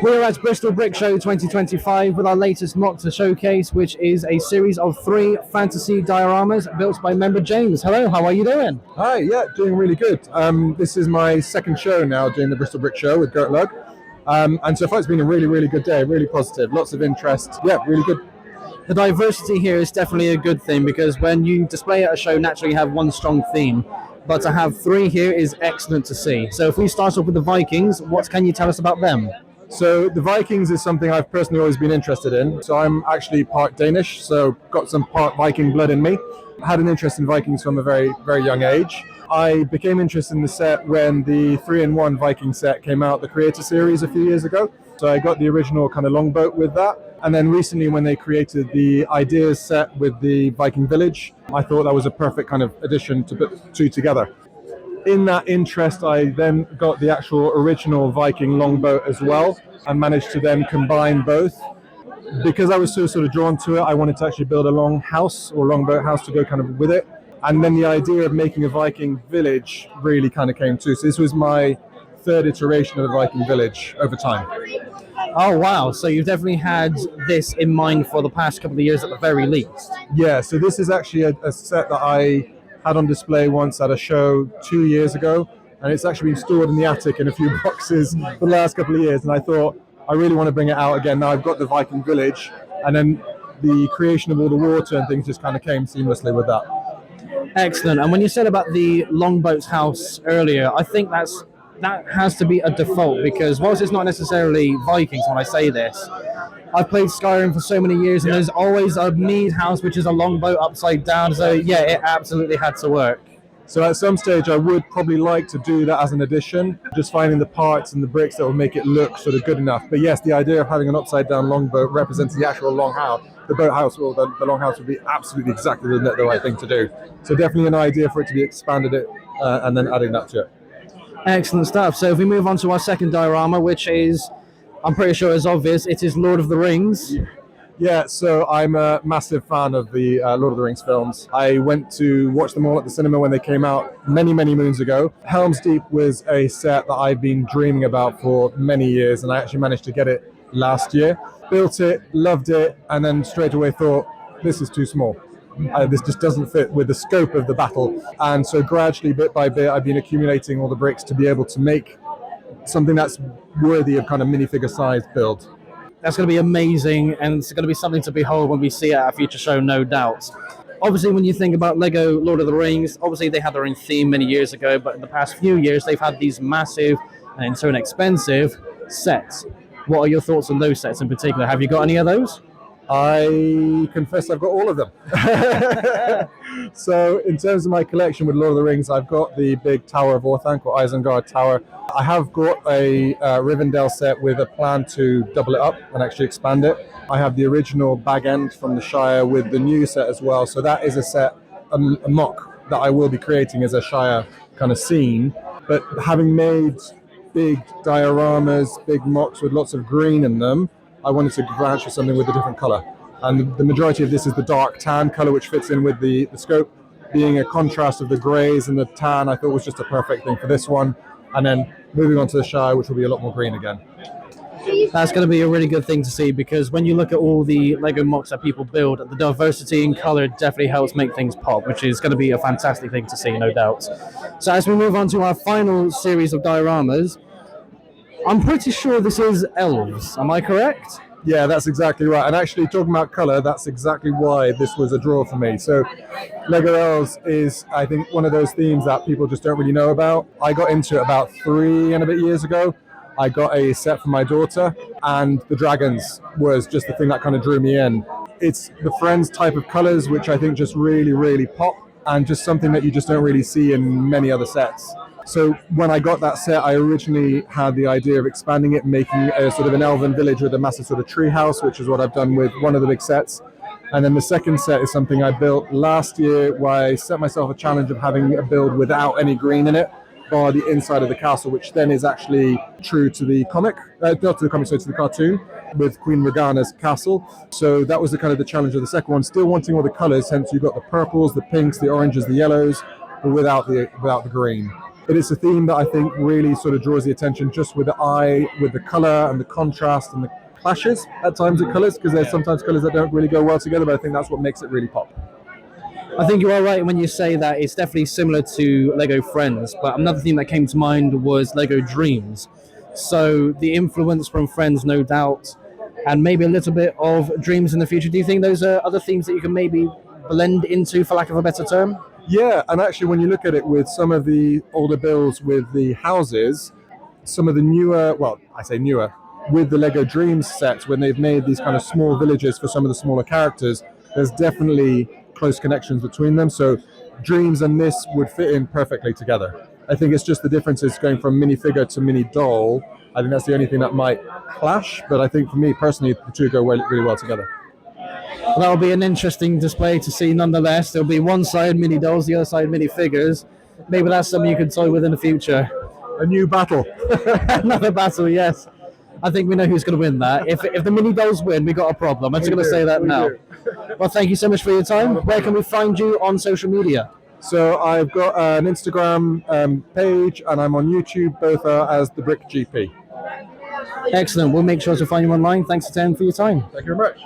We're at Bristol Brick Show 2025 with our latest mock to showcase, which is a series of 3 fantasy dioramas built by member James. Hello, how are you doing? Hi, yeah, doing really good. This is my second show now doing the Bristol Brick Show with GertLUG. And so far it's been a really, really good day, really positive, lots of interest. Yeah, really good. The diversity here is definitely a good thing because when you display at a show, naturally you have one strong theme. But to have 3 here is excellent to see. So if we start off with the Vikings, what can you tell us about them? So the Vikings is something I've personally always been interested in. So I'm actually part Danish, so got some part Viking blood in me. Had an interest in Vikings from a very, very young age. I became interested in the set when the 3-in-1 Viking set came out, the Creator Series a few years ago. So I got the original kind of longboat with that. And then recently when they created the Ideas set with the Viking Village, I thought that was a perfect kind of addition to put 2 together. In that interest, I then got the actual original Viking longboat as well and managed to then combine both. Because I was so sort of drawn to it, I wanted to actually build a long house or longboat house to go kind of with it. And then the idea of making a Viking village really kind of came too. So this was my 3rd iteration of the Viking village over time. Oh wow, so you've definitely had this in mind for the past couple of years at the very least. Yeah, so this is actually a set that I had on display once at a show 2 years ago, and it's actually been stored in the attic in a few boxes for the last couple of years, and I thought I really want to bring it out again. Now I've got the Viking village, and then the creation of all the water and things just kind of came seamlessly with that. Excellent. And when you said about the longboat's house earlier, I think that has to be a default because whilst it's not necessarily Vikings when I say this, I've played Skyrim for so many years and there's always a mead house which is a longboat upside down, so yeah, it absolutely had to work. So at some stage I would probably like to do that as an addition, just finding the parts and the bricks that will make it look sort of good enough. But yes, the idea of having an upside down longboat represents the actual longhouse. The boathouse or the longhouse would be absolutely exactly the right thing to do. So definitely an idea for it to be expanded and then adding that to it. Excellent stuff. So if we move on to our second diorama, which is, I'm pretty sure is obvious, it is Lord of the Rings. Yeah, so I'm a massive fan of the Lord of the Rings films. I went to watch them all at the cinema when they came out many, many moons ago. Helm's Deep was a set that I've been dreaming about for many years, and I actually managed to get it last year. Built it, loved it, and then straight away thought, this is too small. This just doesn't fit with the scope of the battle. And so gradually, bit by bit, I've been accumulating all the bricks to be able to make something that's worthy of kind of minifigure sized build. That's going to be amazing, and it's going to be something to behold when we see it at a future show, no doubt. Obviously, when you think about Lego Lord of the Rings, obviously they had their own theme many years ago, but in the past few years, they've had these massive and in turn expensive sets. What are your thoughts on those sets in particular? Have you got any of those? I confess I've got all of them. So in terms of my collection with Lord of the Rings, I've got the big Tower of Orthanc or Isengard Tower. I have got a Rivendell set with a plan to double it up and actually expand it. I have the original Bag End from the Shire with the new set as well. So that is a set, a mock that I will be creating as a Shire kind of scene. But having made big dioramas, big mocks with lots of green in them, I wanted to branch for something with a different color. And the majority of this is the dark tan color, which fits in with the scope. Being a contrast of the grays and the tan, I thought was just a perfect thing for this one. And then moving on to the Shire, which will be a lot more green again. That's going to be a really good thing to see because when you look at all the Lego mocks that people build, the diversity in color definitely helps make things pop, which is going to be a fantastic thing to see, no doubt. So as we move on to our final series of dioramas, I'm pretty sure this is elves. Am I correct? Yeah, that's exactly right. And actually, talking about color, that's exactly why this was a draw for me. So Lego Elves is, I think, one of those themes that people just don't really know about. I got into it about 3 and a bit years ago. I got a set for my daughter, and the dragons was just the thing that kind of drew me in. It's the Friends type of colors, which I think just really, really pop, and just something that you just don't really see in many other sets. So when I got that set, I originally had the idea of expanding it, making a sort of an elven village with a massive sort of tree house, which is what I've done with one of the big sets. And then the second set is something I built last year, where I set myself a challenge of having a build without any green in it, bar the inside of the castle, which then is actually true to the comic, not to the comic, so to the cartoon, with Queen Regana's castle. So that was the kind of the challenge of the second one, still wanting all the colors, hence you've got the purples, the pinks, the oranges, the yellows, but without the green. but it's a theme that I think really sort of draws the attention just with the eye, with the color and the contrast and the clashes at times of colors, because there's sometimes colors that don't really go well together, but I think that's what makes it really pop. I think you are right when you say that it's definitely similar to Lego Friends, but another theme that came to mind was Lego Dreams. So the influence from Friends, no doubt, and maybe a little bit of Dreams in the future. Do you think those are other themes that you can maybe blend into, for lack of a better term? Yeah, and actually when you look at it with some of the older builds with the houses, some of the newer, well, I say newer, with the Lego Dreams sets, when they've made these kind of small villages for some of the smaller characters, there's definitely close connections between them. So Dreams and this would fit in perfectly together. I think it's just the difference is going from minifigure to mini doll. I think that's the only thing that might clash, but I think for me personally, the two go really well together. Well, that'll be an interesting display to see nonetheless. There'll be one side mini dolls, the other side mini figures. Maybe that's something you could toy with in the future. A new battle. Another battle, yes. I think we know who's going to win that. If the mini dolls win, we got a problem. I'm just going to say that now. Well, thank you so much for your time. Where can we find you on social media? So I've got an Instagram page, and I'm on YouTube, both as the Brick GP. Excellent. We'll make sure to find you online. Thanks again for your time. Thank you very much.